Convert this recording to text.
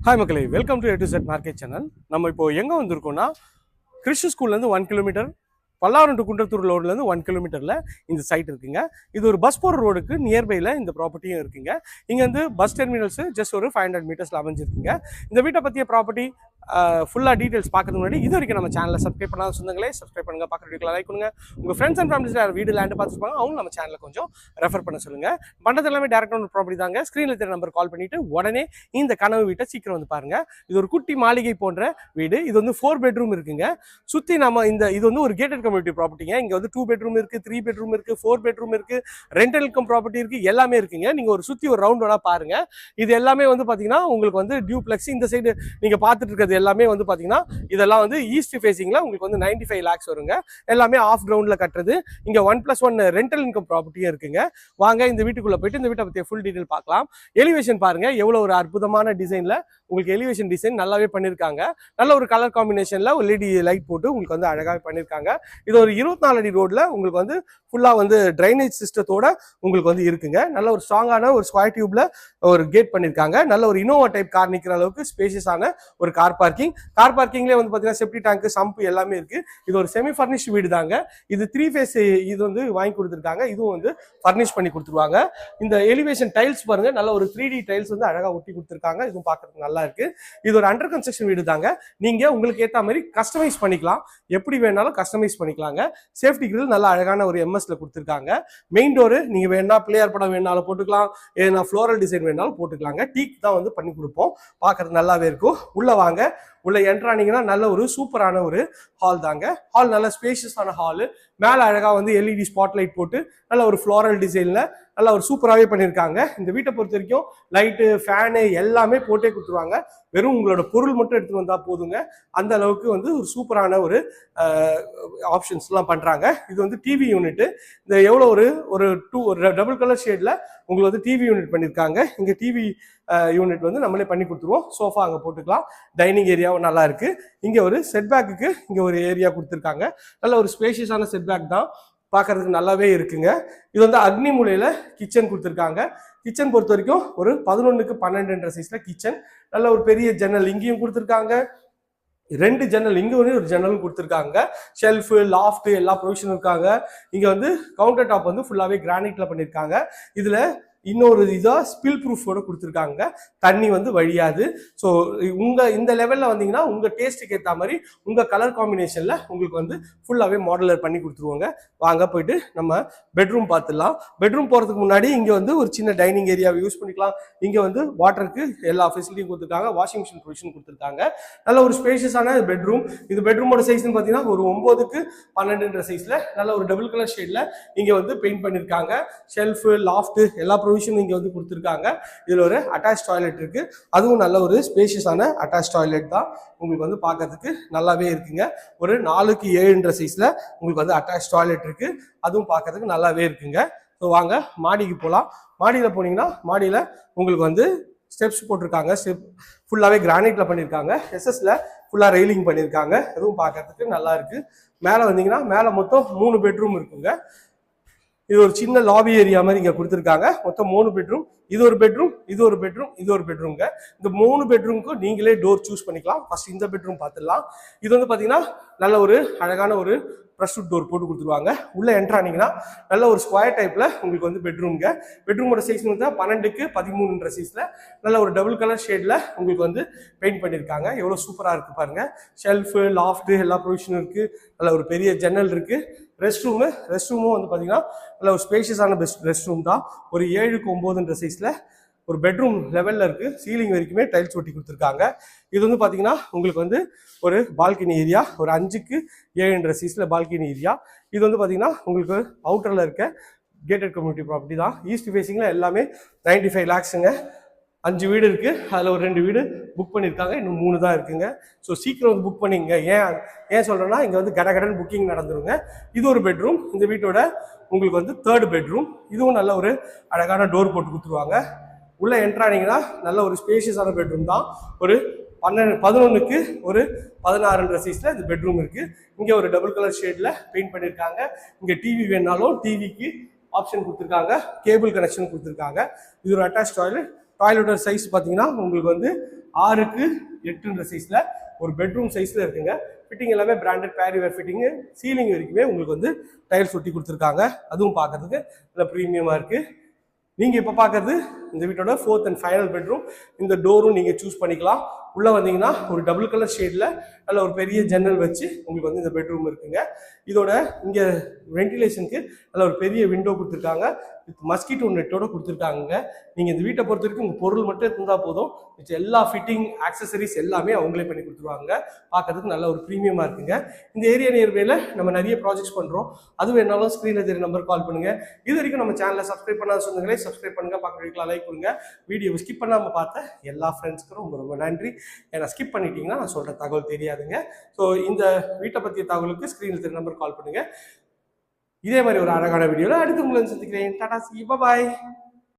Hi மக்களே, welcome to A to Z market channel. நம்ம இப்போ எங்கே வந்திருக்கோம்னா, கிறிஸ்து ஸ்கூல்லேருந்து 1 கிலோமீட்டர், பல்லாவரம் டு குன்றத்தூர் ரோட்லேருந்து 1 கிலோமீட்டரில் இந்த சைட் இருக்குங்க. இது ஒரு பஸ் போகிற ரோடுக்கு நியர்பையில் இந்த ப்ராப்பர்ட்டியும் இருக்குங்க. இங்கேருந்து பஸ் டெர்மினல்ஸு ஜஸ்ட் ஒரு 500 மீட்டர்ஸில் அமைஞ்சிருக்குங்க. இந்த வீட்டை பற்றிய ப்ராப்பர்ட்டி ஃபுல்லாக டீட்டெயில்ஸ் பார்க்கறதுக்கு முன்னாடி இது வரைக்கும் நம்ம சேனலை சப்ஸ்கிரைப் பண்ணாத சொந்தங்களே சப்ஸ்கிரைப் பண்ணுங்கள், பக்கத்து வீட்டில் லைக் பண்ணுங்கள். உங்கள் ஃப்ரெண்ட்ஸ் அண்ட் ஃபேமிலிஸில் யார் வீடு லேண்டு பார்த்துருப்பாங்க அவங்க நம்ம சேனலில் கொஞ்சம் ரெஃபர் பண்ண சொல்லுங்கள். பண்ணுறது எல்லாமே டேரக்ட் ஒரு ப்ராப்பர்ட்டி தாங்க. ஸ்க்ரீனில் தெரிய நம்பர் கால் பண்ணிவிட்டு உடனே இந்த கனவு வீட்டை சீக்கிரம் வந்து பாருங்கள். இது ஒரு குட்டி மாளிகை போன்ற வீடு. இது வந்து 4 பெட்ரூம் இருக்குங்க. சுற்றி நம்ம இது வந்து ஒரு கேட்டட் கம்யூனிட்டி ப்ராப்பர்ட்டிங்க. இங்கே வந்து 2 பெட்ரூம் இருக்குது, 3 பெட்ரூம் இருக்குது, 4 பெட்ரூம் இருக்குது, ரெண்டல் இன்கம் ப்ராப்பர்ட்டி இருக்குது, எல்லாமே இருக்குங்க. நீங்கள் ஒரு சுற்றி ஒரு ரவுண்ட் வேணால் பாருங்கள். இது எல்லாமே வந்து பார்த்தீங்கன்னா உங்களுக்கு வந்து டியூப்ளெக்ஸ். இந்த சைடு நீங்கள் பார்த்துட்டு இருக்கிறது எல்லாமே வந்து பார்த்தீங்கன்னா இதெல்லாம் வந்து ஈஸ்ட் ஃபேசிங்கில் உங்களுக்கு வந்து 95 lakhs வருங்க. எல்லாமே ஆஃப் கிரவுண்டில் கட்டுறது. இங்கே 1+1 ரெண்டல் இன்கம் ப்ராப்பர்ட்டியும் இருக்குங்க. வாங்க இந்த வீட்டுக்குள்ளே போயிட்டு இந்த வீட்டை பற்றிய ஃபுல் டீட்டெயில் பார்க்கலாம். எலிவேஷன் பாருங்கள், எவ்வளோ ஒரு அற்புதமான டிசைனில் உங்களுக்கு எலிவேஷன் டிசைன் நல்லாவே பண்ணியிருக்காங்க. நல்ல ஒரு கலர் காம்பினேஷனில் ஒரு LED லைட் போட்டு உங்களுக்கு வந்து அழகாக பண்ணியிருக்காங்க. இது ஒரு 24 அடி ரோடில் உங்களுக்கு வந்து ஃபுல்லாக வந்து ட்ரைனேஜ் சிஸ்டத்தோட உங்களுக்கு வந்து இருக்குங்க. நல்ல ஒரு ஸ்ட்ராங்கான ஒரு ஸ்கொயர் டியூப்ல ஒரு கேட் பண்ணியிருக்காங்க. நல்ல ஒரு இனோவா டைப் கார் நிற்கிற அளவுக்கு ஸ்பேஷியஸான ஒரு கார் பார்க்கிங்லேயே வந்து பார்த்தீங்கன்னா செப்டி டேங்க், சம்ப் எல்லாமே இருக்கு. இது ஒரு செமி ஃபர்னிஷ்ட் வீடு தாங்க. இது 3 ஃபேஸ் இது வந்து வாங்கி கொடுத்துருக்காங்க. இதுவும் வந்து ஃபர்னிஷ் பண்ணி கொடுத்துருவாங்க. இந்த எலிவேஷன் டைல்ஸ் பாருங்க, நல்ல ஒரு 3D டைல்ஸ் வந்து அழகாக ஒட்டி கொடுத்துருக்காங்க. இதுவும் பார்க்கறதுக்கு நல்லா இருக்கு. இது ஒரு அண்டர் கன்ஸ்ட்ரக்ஷன் வீடு தாங்க. நீங்க உங்களுக்கு ஏற்ற மாதிரி கஸ்டமைஸ் பண்ணிக்கலாம். எப்படி வேணாலும் கஸ்டமைஸ் பண்ணிக்கலாங்க. சேஃப்டி கிரில் நல்லா அழகான ஒரு எம்எஸ்ல கொடுத்துருக்காங்க. மெயின் டோரு நீங்க வேணா பிளேயர் படம் வேணாலும் போட்டுக்கலாம், ஏன்னா ஃப்ளோரல் டிசைன் வேணாலும் போட்டுக்கலாங்க. டீக் தான் வந்து பண்ணி கொடுப்போம். பார்க்கறது நல்லாவே இருக்கும். உள்ள வாங்க. உள்ள என்ட்ரானீங்கன்னா நல்ல ஒரு சூப்பரான ஒரு ஹால் தாங்க. ஹால் நல்ல ஸ்பேஷியஸான ஹாலு. மேலே அழகாக வந்து LED ஸ்பாட்லைட் போட்டு நல்ல ஒரு ஃப்ளோரல் டிசைனில் நல்லா ஒரு சூப்பராகவே பண்ணியிருக்காங்க. இந்த வீட்டை பொறுத்த வரைக்கும் லைட்டு, ஃபேனு எல்லாமே போட்டே கொடுத்துருவாங்க. வெறும் உங்களோட பொருள் மட்டும் எடுத்துகிட்டு வந்தால் போதுங்க. அந்த அளவுக்கு வந்து ஒரு சூப்பரான ஒரு ஆப்ஷன்ஸ்லாம் பண்ணுறாங்க. இது வந்து டிவி யூனிட்டு. இந்த எவ்வளோ ஒரு டபுள் கலர் ஷேடில் உங்களுக்கு வந்து டிவி யூனிட் பண்ணியிருக்காங்க. இங்கே டிவி யூனிட் வந்து நம்மளே பண்ணி கொடுத்துருவோம். சோஃபா அங்கே போட்டுக்கலாம். டைனிங் ஏரியாவும் நல்லா இருக்கு. இங்கே ஒரு செட்பேக்கு இங்கே ஒரு ஏரியா கொடுத்துருக்காங்க. நல்ல ஒரு ஸ்பேஷியஸான செட்பேக் தான். பார்க்கறதுக்கு நல்லாவே இருக்குங்க. இது வந்து அக்னி மூலையில கிச்சன் கொடுத்துருக்காங்க. கிச்சன் பொறுத்த வரைக்கும் ஒரு 11க்கு 12 சைஸ்ல கிச்சன். நல்ல ஒரு பெரிய ஜன்னல் இங்கேயும் கொடுத்துருக்காங்க. 2 ஜன்னல் இங்க ஒரு ஜன்னலும் கொடுத்துருக்காங்க. ஷெல்ஃபு, லாஃப்ட் எல்லா ப்ரொவிஷனும் இருக்காங்க. இங்க வந்து கவுண்டர் டாப் வந்து ஃபுல்லாவே கிரானைட்ல பண்ணியிருக்காங்க. இதுல இன்னொரு இதா ஸ்பில் ப்ரூஃபோட கொடுத்துருக்காங்க. தண்ணி வந்து வழியாது. ஸோ இந்த லெவலில் வந்தீங்கன்னா உங்கள் டேஸ்ட்டுக்கு ஏற்ற மாதிரி உங்கள் கலர் காம்பினேஷனில் உங்களுக்கு வந்து ஃபுல்லாகவே மாடலர் பண்ணி கொடுத்துருவாங்க. வாங்க போயிட்டு நம்ம பெட்ரூம் பார்த்துடலாம். பெட்ரூம் போகிறதுக்கு முன்னாடி இங்கே வந்து ஒரு சின்ன டைனிங் ஏரியாவை யூஸ் பண்ணிக்கலாம். இங்கே வந்து வாட்டருக்கு எல்லா ஃபெசிலிட்டியும் கொடுத்துருக்காங்க. வாஷிங் மிஷின் ப்ரொவிஷன் கொடுத்துருக்காங்க. நல்ல ஒரு ஸ்பேஷியஸான பெட்ரூம். இது பெட்ரூமோட சைஸ்ன்னு பார்த்தீங்கன்னா ஒரு 9க்கு 12 சைஸில் நல்ல ஒரு டபுள் கலர் ஷேடில் இங்கே வந்து பெயிண்ட் பண்ணியிருக்காங்க. ஷெல்ஃபு, லாஃப்ட்டு எல்லா ப்ரொவிஷன் இங்க வந்து கொடுத்துருக்காங்க. இதுல ஒரு அட்டாச் டாய்லெட் இருக்கு. அதுவும் நல்ல ஒரு ஸ்பேஷியஸான அட்டாச் டாய்லெட் தான். உங்களுக்கு வந்து பார்க்கறதுக்கு நல்லாவே இருக்குங்க. ஒரு 4க்கு 7 சைஸ்ல உங்களுக்கு வந்து அட்டாச் டாய்லெட் இருக்கு. அதுவும் பார்க்கறதுக்கு நல்லாவே இருக்குங்க. ஸோ வாங்க மாடிக்கு போகலாம். மாடியில போனீங்கன்னா மாடியில உங்களுக்கு வந்து ஸ்டெப்ஸ் போட்டிருக்காங்க. ஸ்டெப் ஃபுல்லாவே கிரானைட்ல பண்ணியிருக்காங்க. எஸ்எஸ்ல ஃபுல்லா ரெயிலிங் பண்ணியிருக்காங்க. அதுவும் பார்க்கறதுக்கு நல்லா இருக்கு. மேலே வந்தீங்கன்னா மேலே மொத்தம் 3 பெட்ரூம் இருக்குங்க. இது ஒரு சின்ன லாபி ஏரியா மாதிரி இங்க கொடுத்துருக்காங்க. மொத்தம் 3 பெட்ரூம். இது ஒரு பெட்ரூம், இது ஒரு பெட்ரூம், இது ஒரு பெட்ரூம்ங்க. இந்த 3 பெட்ரூமுக்கும் நீங்களே டோர் சூஸ் பண்ணிக்கலாம். ஃபர்ஸ்ட் இந்த பெட்ரூம் பார்த்துடலாம். இது வந்து பாத்தீங்கன்னா நல்ல ஒரு அழகான ஒரு ப்ரஷ்வுட் டோர் போட்டு கொடுத்துருவாங்க. உள்ள என்ட்ரானீங்கன்னா நல்ல ஒரு ஸ்கொயர் டைப்ல உங்களுக்கு வந்து பெட்ரூம்ங்க. பெட்ரூமோட சைஸ் வந்து 12க்கு 13 சைஸ்ல நல்ல ஒரு டபுள் கலர் ஷேட்ல உங்களுக்கு வந்து பெயிண்ட் பண்ணியிருக்காங்க. எவ்வளவு சூப்பரா இருக்கு பாருங்க. ஷெல்ஃபு, லாஃப்ட் எல்லா ப்ரொவிஷனும் இருக்கு. நல்ல ஒரு பெரிய ஜன்னல் இருக்கு. ரெஸ்ட் ரூமும் வந்து பார்த்தீங்கன்னா நல்ல ஒரு ஸ்பேஷியஸான ரெஸ்ட் ரூம் தான். ஒரு 7க்கு 9 சைஸில் ஒரு பெட்ரூம் லெவலில் இருக்குது. சீலிங் வரைக்குமே டைல்ஸ் ஒட்டி கொடுத்துருக்காங்க. இது வந்து பார்த்தீங்கன்னா உங்களுக்கு வந்து ஒரு பால்கனி ஏரியா. ஒரு 5க்கு 7 சைஸில் பால்கனி ஏரியா. இது வந்து பார்த்தீங்கன்னா உங்களுக்கு அவுட்டரில் இருக்க கேட்டட் கம்யூனிட்டி ப்ராப்பர்ட்டி தான். ஈஸ்ட் ஃபேசிங்கில் எல்லாமே 95 lakhsங்க. 5 வீடு இருக்கு. அதில் ஒரு 2 வீடு புக் பண்ணியிருக்காங்க. இன்னும் 3 தான் இருக்குங்க. ஸோ சீக்கிரம் வந்து புக் பண்ணிங்க. ஏன் சொல்றேன்னா இங்கே வந்து கடகடன் புக்கிங் நடந்துருங்க. இது ஒரு பெட்ரூம். இந்த வீட்டோட உங்களுக்கு வந்து 3rd பெட்ரூம். இதுவும் நல்ல ஒரு அழகான டோர் போட்டு கொடுத்துருவாங்க. உள்ள என்ட்ரானீங்கன்னா நல்ல ஒரு ஸ்பேஷியஸான பெட்ரூம் தான். ஒரு 11க்கு ஒரு 16 சைஸ்ல இந்த பெட்ரூம் இருக்கு. இங்க ஒரு டபுள் கலர் ஷேட்ல பெயிண்ட் பண்ணியிருக்காங்க. இங்க டிவி வேணாலும் டிவிக்கு ஆப்ஷன் கொடுத்துருக்காங்க. கேபிள் கனெக்ஷன் கொடுத்துருக்காங்க. இது ஒரு அட்டாச் டாய்லெட். டாய்லெட்டோட சைஸ் பார்த்தீங்கன்னா உங்களுக்கு வந்து 6க்கு 8ன்ற சைஸில் ஒரு பெட்ரூம் சைஸில் இருக்குங்க. ஃபிட்டிங் எல்லாமே பிராண்டட் பேரிவேர் ஃபிட்டிங்கு. சீலிங் வரைக்குமே உங்களுக்கு வந்து டைல்ஸ் ஒட்டி கொடுத்துருக்காங்க. அதுவும் பார்க்கறதுக்கு நல்ல ப்ரீமியமாக இருக்குது. நீங்கள் இப்போ பார்க்கறது இந்த வீட்டோட 4th அண்ட் ஃபைனல் பெட்ரூம். இந்த டோரும் நீங்கள் சூஸ் பண்ணிக்கலாம். உள்ளே வந்தீங்கன்னா ஒரு டபுள் கலர் ஷேடில் நல்ல ஒரு பெரிய ஜன்னல் வச்சு உங்களுக்கு வந்து இந்த பெட்ரூம் இருக்குங்க. இதோட இங்கே வென்டிலேஷனுக்கு நல்ல ஒரு பெரிய விண்டோ கொடுத்துருக்காங்க. வித் மஸ்கிட்டோ நெட்டோட கொடுத்துருக்காங்க. நீங்கள் இந்த வீட்டை பொறுத்த வரைக்கும் உங்கள் பொருள் மட்டும் இருந்தால் போதும், மிச்சம் எல்லா ஃபிட்டிங் ஆக்சசரிஸ் எல்லாமே அவங்களே பண்ணி கொடுத்துருவாங்க. பார்க்கறதுக்கு நல்ல ஒரு ப்ரீமியமாக இருக்குங்க. இந்த ஏரியா நியர்பையில் நம்ம நிறைய ப்ராஜெக்ட்ஸ் பண்ணுறோம். அது வேணாலும் ஸ்க்ரீனில் தெரிய நம்பர் கால் பண்ணுங்கள். இது வரைக்கும் நம்ம சேனலை சப்ஸ்கிரைப் பண்ணாத சொந்தங்களே சப்ஸ்கிரைப் பண்ணுங்கள். பக்கத்து வீட்டில் லைக் பண்ணுங்கள். வீடியோவை ஸ்கிப் பண்ணாமல் பார்த்த எல்லா ஃப்ரெண்ட்ஸ்க்கும் ரொம்ப ரொம்ப நன்றி. ஏன்னா ஸ்கிப் பண்ணிட்டீங்கன்னா நான் சொல்கிற தகவல் தெரியாதுங்க. ஸோ இந்த வீட்டை பற்றிய தகவலுக்கு ஸ்க்ரீனில் தெரிய நம்பர் கால் பண்ணுங்கள். இதே மாதிரி ஒரு அழகான வீடியோவில் அடுத்து உங்களை சந்திக்கிறேன். டாடா சி பாய்.